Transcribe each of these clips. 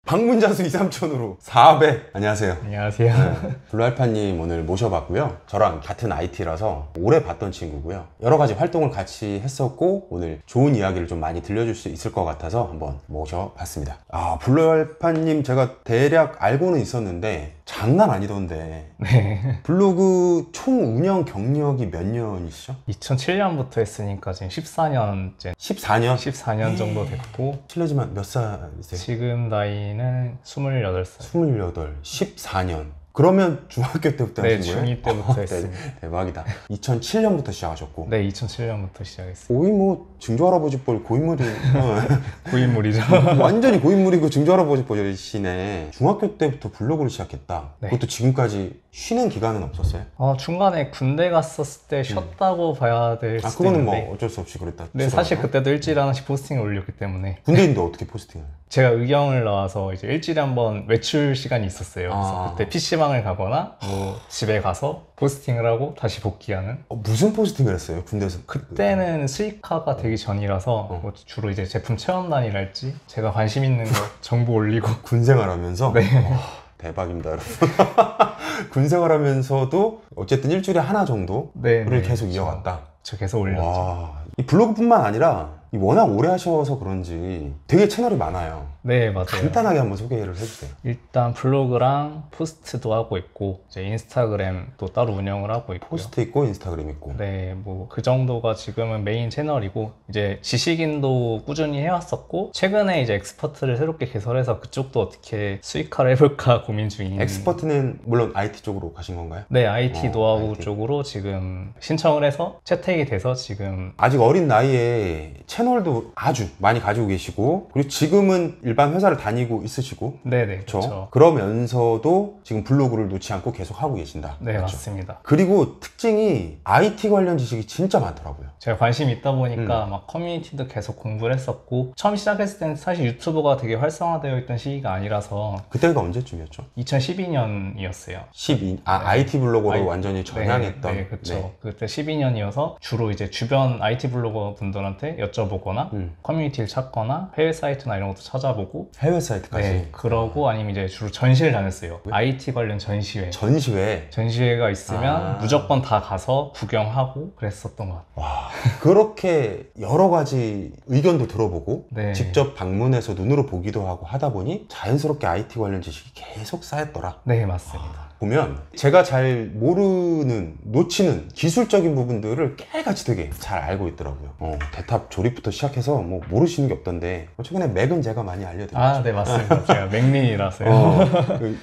방문자 수 2, 3천으로 400. 안녕하세요. 안녕하세요. 네, 블루알파님 오늘 모셔봤고요. 저랑 같은 IT라서 오래 봤던 친구고요. 여러 가지 활동을 같이 했었고 오늘 좋은 이야기를 좀 많이 들려줄 수 있을 것 같아서 한번 모셔봤습니다. 블루알파님 제가 대략 알고는 있었는데 장난 아니던데. 네. 블로그 총 운영 경력이 몇 년이시죠? 2007년부터 했으니까 지금 14년째. 14년? 14년 정도 됐고, 실례지만 몇 살이세요? 지금 나이는 28살. 28, 14년. 그러면 중학교 때부터 네, 하신 거예요? 중2 때부터 했습니다. 대박이다. 2007년부터 시작하셨고. 네, 2007년부터 시작했어요. 거의 뭐 증조할아버지 뻘 고인물이 고인물이죠. 완전히 고인물이고 증조할아버지 뻘이시네. 중학교 때부터 블로그를 시작했다. 네. 그것도 지금까지 쉬는 기간은 없었어요? 중간에 군대 갔었을 때 쉬었다고 봐야 될 수도 그거는 있는데, 뭐 어쩔 수 없이 그랬다. 네, 사실 그때도 일주일에 하나씩 포스팅을 올렸기 때문에 군대인데 어떻게 포스팅을? 제가 의경을 나와서 이제 일주일에 한 번 외출 시간이 있었어요. 그래서 그때 PC방을 가거나 뭐 집에 가서 포스팅을 하고 다시 복귀하는. 무슨 포스팅을 했어요? 군대에서? 그때는 수익화가 되기 전이라서 뭐 주로 이제 제품 체험단이랄지 제가 관심 있는 거 정보 올리고. 군생활하면서? 네. 대박입니다, 여러분. 군생활하면서도 어쨌든 일주일에 하나 정도를 계속 이어갔다. 저 계속 올렸죠. 와, 이 블로그뿐만 아니라 워낙 오래 하셔서 그런지 되게 채널이 많아요. 네, 맞아요. 간단하게 한번 소개를 해주세요. 일단 블로그랑 포스트도 하고 있고 이제 인스타그램도 따로 운영을 하고 있고요. 포스트 있고 인스타그램 있고. 네, 뭐 그 정도가 지금은 메인 채널이고, 이제 지식인도 꾸준히 해왔었고 최근에 이제 엑스퍼트를 새롭게 개설해서 그쪽도 어떻게 수익화를 해볼까 고민 중인. 엑스퍼트는 물론 IT 쪽으로 가신 건가요? 네, IT 노하우 IT. 쪽으로 지금 신청을 해서 채택이 돼서 지금. 아직 어린 나이에 채널도 아주 많이 가지고 계시고, 그리고 지금은 일반 회사를 다니고 있으시고. 네네, 그렇죠. 그렇죠. 그러면서도 지금 블로그를 놓지 않고 계속 하고 계신다. 네, 맞죠? 맞습니다. 그리고 특징이 IT 관련 지식이 진짜 많더라고요. 제가 관심이 있다 보니까 막 커뮤니티도 계속 공부를 했었고, 처음 시작했을 때는 사실 유튜버가 되게 활성화되어 있던 시기가 아니라서. 그때가 언제쯤이었죠? 2012년이었어요. IT 블로거로 완전히 전향했던. 네, 그렇죠. 그때 12년이어서 주로 이제 주변 IT 블로거 분들한테 여쭤보거나 커뮤니티를 찾거나 해외 사이트나 이런 것도 찾아보고. 해외 사이트까지. 네, 그러고 아니면 이제 주로 전시회를 다녔어요. IT 관련 전시회. 전시회가 있으면 무조건 다 가서 구경하고 그랬었던 것 같아요. 와, 그렇게 여러 가지 의견도 들어보고 네. 직접 방문해서 눈으로 보기도 하고 하다 보니 자연스럽게 IT 관련 지식이 계속 쌓였더라. 네, 맞습니다. 보면 제가 잘 모르는, 놓치는 기술적인 부분들을 깨알같이 되게 잘 알고 있더라고요. 대탑 조립부터 시작해서 뭐 모르시는 게 없던데, 최근에 맥은 제가 많이 알려드렸죠. 네, 맞습니다. 제가 맥린이라서요.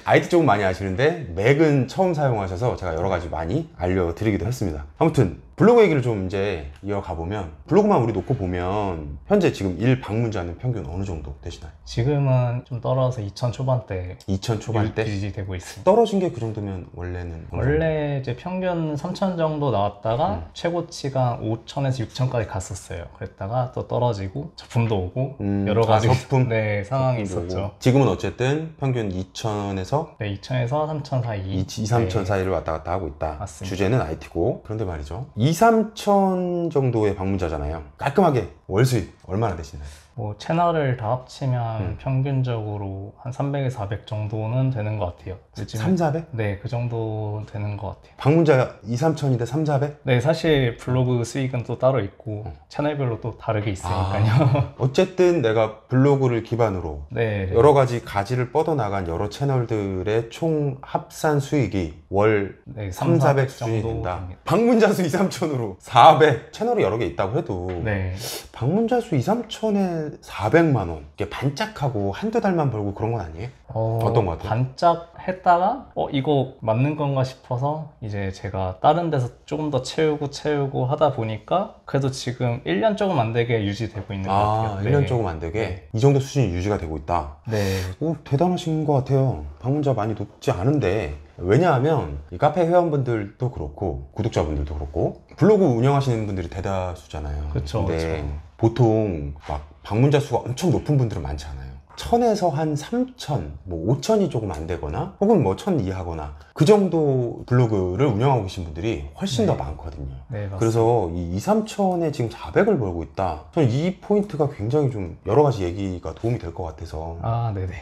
IT 쪽은 많이 아시는데 맥은 처음 사용하셔서 제가 여러 가지 많이 알려드리기도 했습니다. 아무튼 블로그 얘기를 좀 이제 이어가 보면, 블로그만 우리 놓고 보면 현재 지금 일 방문자는 평균 어느 정도 되시나요? 지금은 좀 떨어져서 2000 초반대 2000 초반대? 유지되고 있습니다. 떨어진 게 그 정도면 원래는? 원래 이제 평균 3000 정도 나왔다가 최고치가 5000에서 6000까지 갔었어요. 그랬다가 또 떨어지고 저품도 오고 여러 가지 저품? 네, 상황이 저품도 있었죠. 오고. 지금은 어쨌든 평균 2000에서 네, 2000에서 3000 사이. 2, 3000 네. 사이를 왔다 갔다 하고 있다. 맞습니다. 주제는 IT고. 그런데 말이죠, 2, 3000 정도의 방문자잖아요. 깔끔하게 월 수익 얼마나 되시나요? 뭐 채널을 다 합치면 평균적으로 한 300에서 400 정도는 되는 것 같아요. 3, 400? 네, 그 정도 되는 것 같아요. 방문자 2, 3000인데 3, 400? 네, 사실 블로그 수익은 또 따로 있고 채널별로 또 다르게 있으니까요. 어쨌든 내가 블로그를 기반으로 네, 여러 가지 가지를 뻗어나간 여러 채널들의 총 합산 수익이 월 네, 3, 400 수준이 된다. 방문자 수 2, 3천으로 400. 채널이 여러 개 있다고 해도 네. 방문자 수 2, 3천에 400만 원. 이게 반짝하고 한두 달만 벌고 그런 건 아니에요? 어떤 것 같아요? 반짝했다가 이거 맞는 건가 싶어서 이제 제가 다른 데서 조금 더 채우고 하다 보니까 그래도 지금 1년 조금 안 되게 유지되고 있는 것 같아요. 1년 조금 안 되게 이 정도 수준이 유지가 되고 있다. 네. 대단하신 것 같아요. 방문자 많이 높지 않은데. 왜냐하면 이 카페 회원분들도 그렇고 구독자분들도 그렇고 블로그 운영하시는 분들이 대다수잖아요. 그렇죠. 근데 보통 막 방문자 수가 엄청 높은 분들은 많지 않아요. 1000에서 한 3000, 뭐 5000이 조금 안 되거나 혹은 뭐 1000 이하거나 그 정도 블로그를 운영하고 계신 분들이 훨씬 네. 더 많거든요. 네, 맞습니다. 그래서 이 2, 3천에 지금 400을 벌고 있다. 저는 이 포인트가 굉장히 좀 여러 가지 얘기가 도움이 될 것 같아서 아, 네네.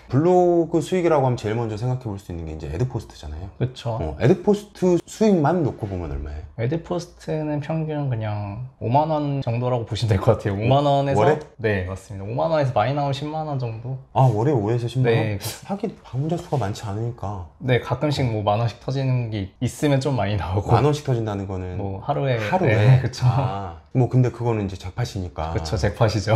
블로그 수익이라고 하면 제일 먼저 생각해 볼 수 있는 게 이제 애드포스트잖아요. 그쵸. 애드포스트 수익만 놓고 보면 얼마예요? 에드포스트는 평균 그냥 5만 원 정도라고 보시면 될 것 같아요. 5만 원에서 월에? 네, 맞습니다. 5만 원에서 많이 나오면 10만 원 정도. 아, 월에 5에서 10만 원? 네. 하긴 방문자 수가 많지 않으니까 네, 가끔씩 뭐 만 원씩 터지는 게 있으면 좀 많이 나오고. 만 원씩 터진다는 거는 뭐 하루에. 하루에? 네, 그쵸. 아, 뭐 근데 그거는 이제 잭팟이니까. 그쵸, 잭팟이죠.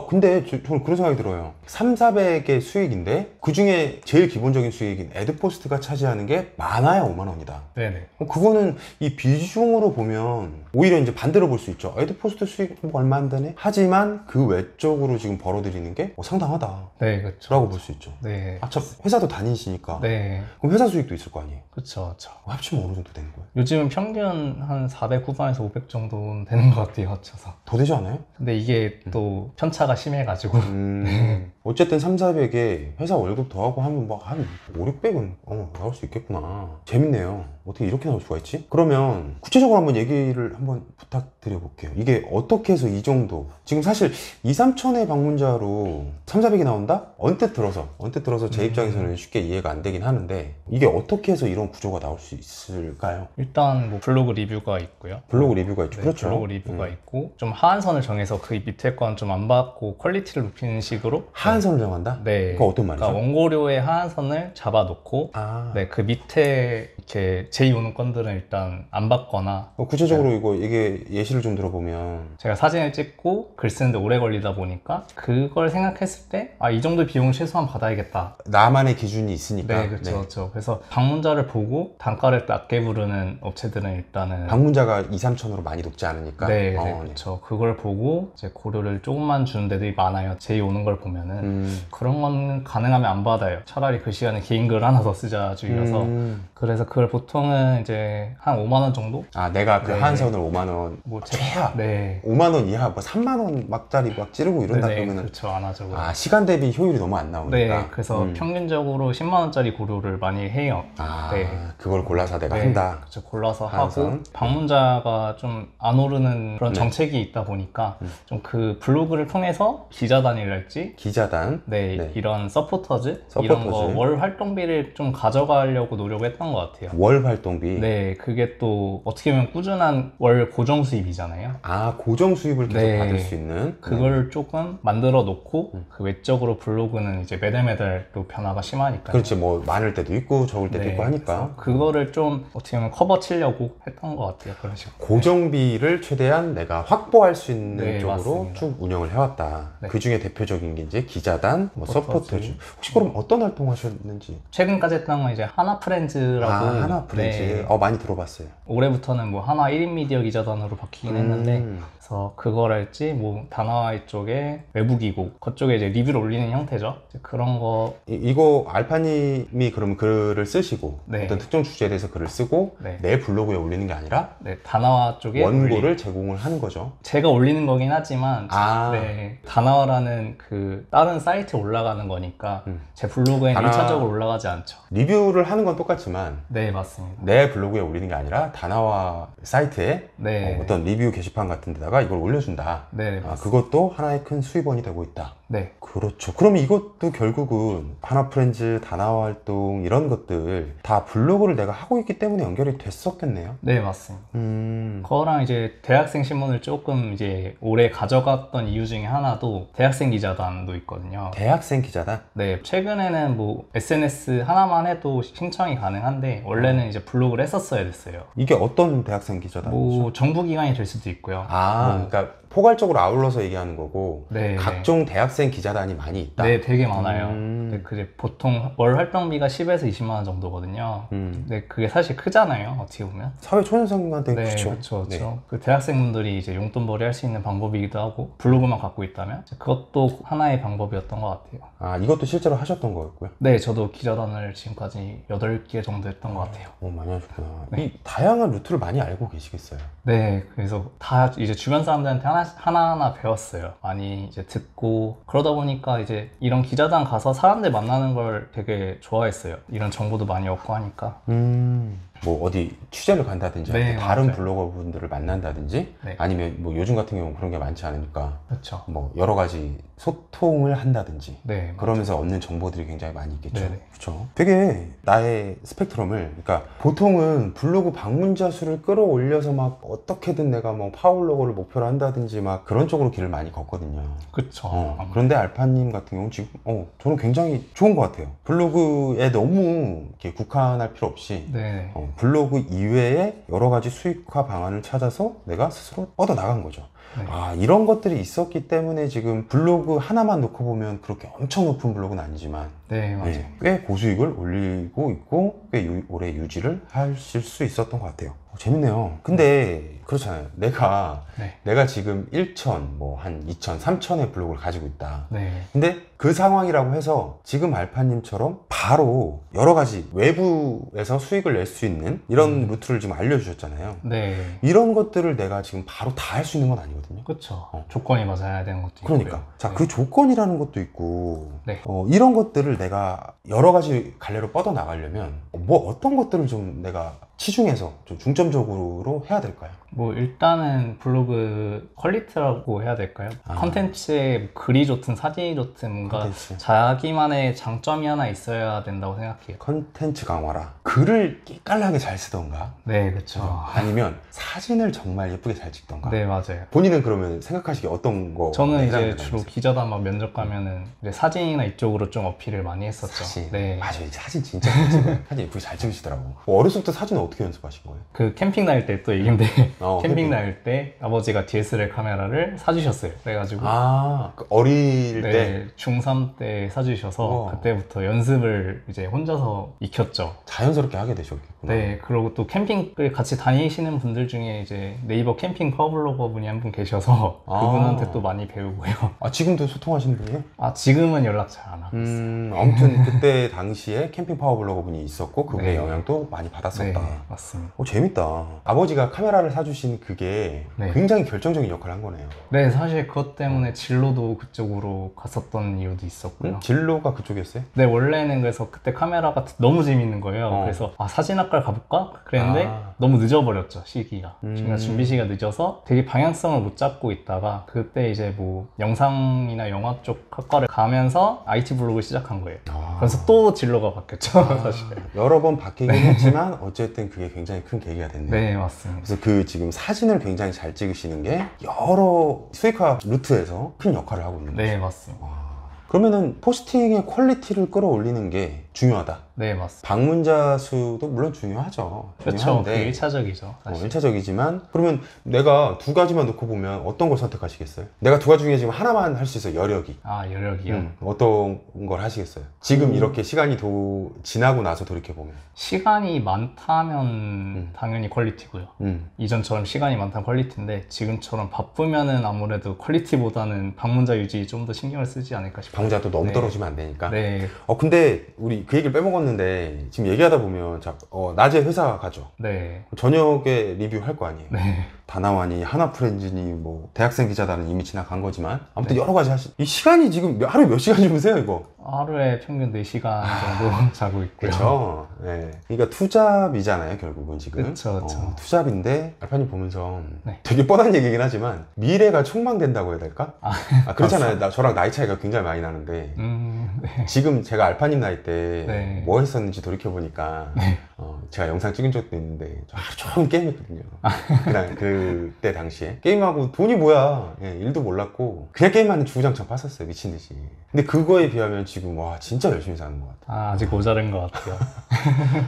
근데 저는 그런 생각이 들어요. 3, 400의 수익인데 그 중에 제일 기본적인 수익인 애드포스트가 차지하는 게 많아야 5만 원이다. 네네. 그거는 이 비중으로 보면 오히려 이제 반대로 볼 수 있죠. 애드포스트 수익 뭐 얼마 안 되네? 하지만 그 외적으로 지금 벌어들이는 게 상당하다 네, 그쵸. 라고 볼 수 있죠. 네. 아, 참, 회사도 다니시니까. 네. 그럼 회사 수익도 있을 거 아니에요? 그쵸, 그쵸. 합치면 어느 정도 되는 거예요? 요즘은 평균 한 400 후반에서 500 정도 되는 것 같아요, 합쳐서. 더 되지 않아요? 근데 이게 또 편차가 심해가지고. 어쨌든 3, 400에 회사 월급 더하고 하면 뭐 한 5, 600은 나올 수 있겠구나. 재밌네요. 어떻게 이렇게 나올 수가 있지? 그러면 구체적으로 한번 얘기를 한번 부탁드려 볼게요. 이게 어떻게 해서 이 정도, 지금 사실 2, 3천의 방문자로 3, 400이 나온다? 언뜻 들어서 제 입장에서는 쉽게 이해가 안 되긴 하는데 이게 어떻게 해서 이런 구조가 나올 수 있을까요? 일단 뭐 블로그 리뷰가 있고요. 블로그 리뷰가 있죠. 네, 그렇죠. 블로그 리뷰가 있고 좀 하한선을 정해서 그 밑에 건 좀 안 받고 퀄리티를 높이는 식으로 하한선을 정한다? 네. 그거 어떤 말이죠? 그러니까 원고료의 하한선을 잡아놓고 아, 네, 그 밑에 이렇게 제이 오는 건들은 일단 안 받거나 구체적으로 이거 이게 예시를 좀 들어보면 제가 사진을 찍고 글 쓰는데 오래 걸리다 보니까 그걸 생각했을 때 이 정도 비용을 최소한 받아야겠다. 나만의 기준이 있으니까. 네, 그렇죠, 그렇죠. 그래서 방문자를 보고 단가를 낮게 부르는 업체들은 일단은 방문자가 2, 3천으로 많이 높지 않으니까. 네, 그렇죠. 그걸 보고 이제 고려를 조금만 주는 데들이 많아요. 제이 오는 걸 보면은 그런 건 가능하면 안 받아요. 차라리 그 시간에 긴 글 하나 더 쓰자 주의여서. 그래서 그걸 보통은 이제 한 5만 원 정도? 아, 내가 그 네. 한선을 5만 원, 뭐 최하. 네. 5만 원 이하, 뭐 3만 원 막짜리 막 찌르고 이런다 네, 그러면은 그렇죠. 안 하죠. 그럼. 아, 시간 대비 효율이 너무 안 나오니까. 네, 그래서 평균적으로 10만 원짜리 고려를 많이 해요. 아, 네. 그걸 골라서 내가 네, 한다. 그렇죠. 골라서 한선. 하고 방문자가 좀 안 오르는 그런 네. 정책이 있다 보니까 좀 그 블로그를 통해서 기자단이랄지 기자단. 네, 네. 이런 서포터즈 이런 서포터즈. 거 월 활동비를 좀 가져가려고 노력했던 것 같아요. 월 활동비. 네, 그게 또 어떻게 보면 꾸준한 월 고정 수입이잖아요. 아, 고정 수입을 계속 네. 받을 수 있는. 그걸 조금 만들어 놓고 그 외적으로 블로그는 이제 매달매달로 변화가 심하니까. 그렇지, 뭐 많을 때도 있고 적을 때도 있고 하니까. 그거를 좀 어떻게 보면 커버 치려고 했던 것 같아요. 그런 식으로. 고정비를 최대한 내가 확보할 수 있는 네, 쪽으로 맞습니다. 쭉 운영을 해왔다. 네. 그 중에 대표적인 게 이제 기자단, 뭐 서포터즈. 서포터즈. 혹시 그럼 어떤 활동하셨는지? 최근까지 했던 건 이제 하나 프렌즈라고. 아, 하나 프렌즈. 네. 많이 들어봤어요. 올해부터는 뭐 하나 1인 미디어 기자단으로 바뀌긴 했는데 그래서 그거랄지 뭐 다나와이 쪽에 외부기고 그쪽에 이제 리뷰를 올리는 형태죠. 이제 그런 거. 이거 알파님이 그럼 글을 쓰시고 네. 어떤 특정 주제에 대해서 글을 쓰고 네. 내 블로그에 올리는 게 아니라 네, 다나와 쪽에 원고를 제공을 하는 거죠. 제가 올리는 거긴 하지만 아. 네, 다나와라는 그 다른 사이트에 올라가는 거니까 제 블로그에는 다나- 1차적으로 올라가지 않죠. 리뷰를 하는 건 똑같지만 네, 맞습니다. 내 블로그에 올리는 게 아니라 다나와 사이트에 네. 어떤 리뷰 게시판 같은 데다가 이걸 올려준다. 네, 아, 맞습니다. 그것도 하나의 큰 수입원이 되고 있다. 네. 그렇죠. 그러면 이것도 결국은 하나 프렌즈, 다나와 활동 이런 것들 다 블로그를 내가 하고 있기 때문에 연결이 됐었겠네요. 네, 맞습니다. 음. 그거랑 이제 대학생 신문을 조금 이제 오래 가져갔던 이유 중에 하나도 대학생 기자단도 있거든요. 대학생 기자단? 네, 최근에는 뭐 SNS 하나만 해도 신청이 가능한데 원래는 이제 블로그를 했었어야 됐어요. 이게 어떤 대학생 기자단이죠? 뭐 정부 기관이 될 수도 있고요. 아, 그러니까 포괄적으로 아울러서 얘기하는 거고 네. 각종 대학생 기자단이 많이 있다. 네, 되게 많아요. 음. 네, 그게 보통 월 활동비가 10에서 20만 원 정도거든요. 네, 그게 사실 크잖아요. 어떻게 보면. 사회 초년생한테 네, 그렇죠. 그렇죠, 그렇죠. 그 대학생분들이 이제 용돈벌이 할 수 있는 방법이기도 하고 블로그만 갖고 있다면 그것도 하나의 방법이었던 것 같아요. 아, 이것도 실제로 하셨던 거였고요. 네, 저도 기자단을 지금까지 8개 정도 했던 것 같아요. 많이 하셨구나. 네. 이 다양한 루트를 많이 알고 계시겠어요. 네, 그래서 다 이제 주변 사람들한테 하나하나 배웠어요. 많이 이제 듣고 그러다 보니까 이제 이런 기자단 가서 사람들 만나는 걸 되게 좋아했어요. 이런 정보도 많이 얻고 하니까. 뭐 어디 취재를 간다든지 네, 다른 맞아요. 블로거분들을 만난다든지 네. 아니면 뭐 요즘 같은 경우는 그런 게 많지 않으니까 그렇죠. 뭐 여러 가지 소통을 한다든지 네. 그러면서 얻는 정보들이 굉장히 많이 있겠죠. 네네. 그렇죠. 되게 나의 스펙트럼을, 그러니까 보통은 블로그 방문자 수를 끌어올려서 막 어떻게든 내가 뭐 파워블로거를 목표로 한다든지 막 그런 쪽으로 길을 많이 걷거든요. 그렇죠. 그런데 알파님 같은 경우는 지금 저는 굉장히 좋은 것 같아요. 블로그에 너무 이렇게 국한할 필요 없이 네. 블로그 이외에 여러 가지 수익화 방안을 찾아서 내가 스스로 뻗어 나간 거죠. 네. 이런 것들이 있었기 때문에 지금 블로그 하나만 놓고 보면 그렇게 엄청 높은 블로그는 아니지만 네, 맞아요. 꽤 고수익을 올리고 있고 꽤 오래 유지를 하실 수 있었던 것 같아요. 재밌네요. 근데 그렇잖아요. 네. 내가 지금 1천, 뭐 한 2천, 3천의 블로그를 가지고 있다. 네. 근데 그 상황이라고 해서 지금 알파님처럼 바로 여러 가지 외부에서 수익을 낼 수 있는 이런 루트를 지금 알려주셨잖아요. 네. 이런 것들을 내가 지금 바로 다 할 수 있는 건 아니거든요. 그렇죠. 조건이 맞아야 되는 것도 그러니까 있고요. 자, 네. 그 조건이라는 것도 있고 네. 이런 것들을 내가 여러 가지 갈래로 뻗어 나가려면 뭐 어떤 것들을 좀 내가 치중해서 좀 중점적으로 해야 될까요? 뭐 일단은 블로그 퀄리티라고 해야 될까요? 아. 컨텐츠에 글이 좋든 사진이 좋든 뭔가 컨텐츠. 자기만의 장점이 하나 있어야 된다고 생각해요. 컨텐츠 강화라. 글을 끼깔나게 잘 쓰던가 네, 그렇죠. 아니면 사진을 정말 예쁘게 잘 찍던가. 네, 맞아요. 본인은 그러면 생각하시기에 어떤 거? 저는 이제 주로 기자단 막 면접 가면은 이제 사진이나 이쪽으로 좀 어필을 많이 했었죠. 사진. 네. 맞아요. 사진 진짜 잘 찍어요. 사진 예쁘게 잘 찍으시더라고. 어렸을 때부터 사진을 어떻게 연습하신 거예요? 그 캠핑 다닐 때 또 얘긴데 캠핑 캠핑. 다닐 때 아버지가 DSLR 카메라를 사주셨어요. 그래가지고 그 어릴 때 네, 중3 때 사주셔서 우와. 그때부터 연습을 이제 혼자서 익혔죠. 자연스럽게 하게 되셨겠구나. 네, 그리고 또 캠핑을 같이 다니시는 분들 중에 이제 네이버 캠핑 파워블로거 분이 한 분 계셔서 그분한테 또 많이 배우고요. 지금도 소통하시는 분이에요? 지금은 연락 잘 안 하고 있어요. 아무튼 그때 당시에 캠핑 파워블로거 분이 있었고 그분의 네. 영향도 많이 받았었다. 네, 맞습니다. 재밌다. 아버지가 카메라를 사주신 그게 네. 굉장히 결정적인 역할을 한 거네요. 네, 사실 그것 때문에 진로도 그쪽으로 갔었던 이유도 있었고요. 진로가 그쪽이었어요? 네, 원래는 그래서 그때 카메라가 너무 재밌는 거예요. 그래서 사진학과를 가볼까? 그랬는데 너무 늦어버렸죠, 시기가. 제가 준비 시기가 늦어서 되게 방향성을 못 잡고 있다가 그때 이제 뭐 영상이나 영화 쪽 학과를 가면서 IT 블로그를 시작한 거예요. 그래서 또 진로가 바뀌었죠, 사실. 여러 번 바뀌긴 했지만 어쨌든 그게 굉장히 큰 계기가 됐네요. 네, 맞습니다. 그래서 그 지금 사진을 굉장히 잘 찍으시는 게 여러 수익화 루트에서 큰 역할을 하고 있는 거죠. 네, 맞습니다. 그러면은 포스팅의 퀄리티를 끌어올리는 게 중요하다. 네, 맞습니다. 방문자 수도 물론 중요하죠. 그렇죠. 중요한데 그게 1차적이죠. 사실. 1차적이지만 그러면 내가 두 가지만 놓고 보면 어떤 걸 선택하시겠어요? 내가 두 가지 중에 지금 하나만 할 수 있어요. 여력이. 여력이요? 어떤 걸 하시겠어요? 지금 이렇게 시간이 지나고 나서 돌이켜보면 시간이 많다면 당연히 퀄리티고요. 이전처럼 시간이 많다면 퀄리티인데 지금처럼 바쁘면은 아무래도 퀄리티보다는 방문자 유지에 좀 더 신경을 쓰지 않을까 싶어요. 방문자도 너무 네. 떨어지면 안 되니까. 네, 근데 우리 그 얘기를 빼먹었는데 지금 얘기하다 보면 낮에 회사 가죠. 네, 저녁에 리뷰할 거 아니에요. 네. 다나와니 하나프렌즈니 뭐 대학생 기자단은 이미 지나간 거지만 아무튼 여러 가지 이 시간이 지금 하루에 몇 시간 주무세요 이거? 하루에 평균 4시간 정도 자고 있고요. 그렇죠. 네. 그러니까 투잡이잖아요 결국은 지금. 그쵸. 투잡인데 알파님 보면서 네. 되게 뻔한 얘기긴 하지만 미래가 촉망된다고 해야 될까? 그렇잖아요. 저랑 나이 차이가 굉장히 많이 나는데 네. 지금 제가 알파님 나이 때 네. 뭐 했었는지 돌이켜보니까 제가 영상 찍은 적도 있는데 저 하루 종일 게임했거든요. 그냥 그때 당시에 게임하고 돈이 뭐야, 일도 몰랐고 그냥 게임하는 주구장창 팠었어요. 미친듯이. 근데 그거에 비하면 지금 와 진짜 열심히 사는 것 같아요. 아직 모자른 것 같아요.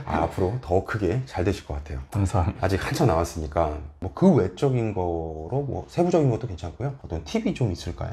앞으로 더 크게 잘 되실 것 같아요. 감사합니다. 아직 한참 남았으니까 뭐 그 외적인 거로 뭐 세부적인 것도 괜찮고요. 어떤 팁이 좀 있을까요?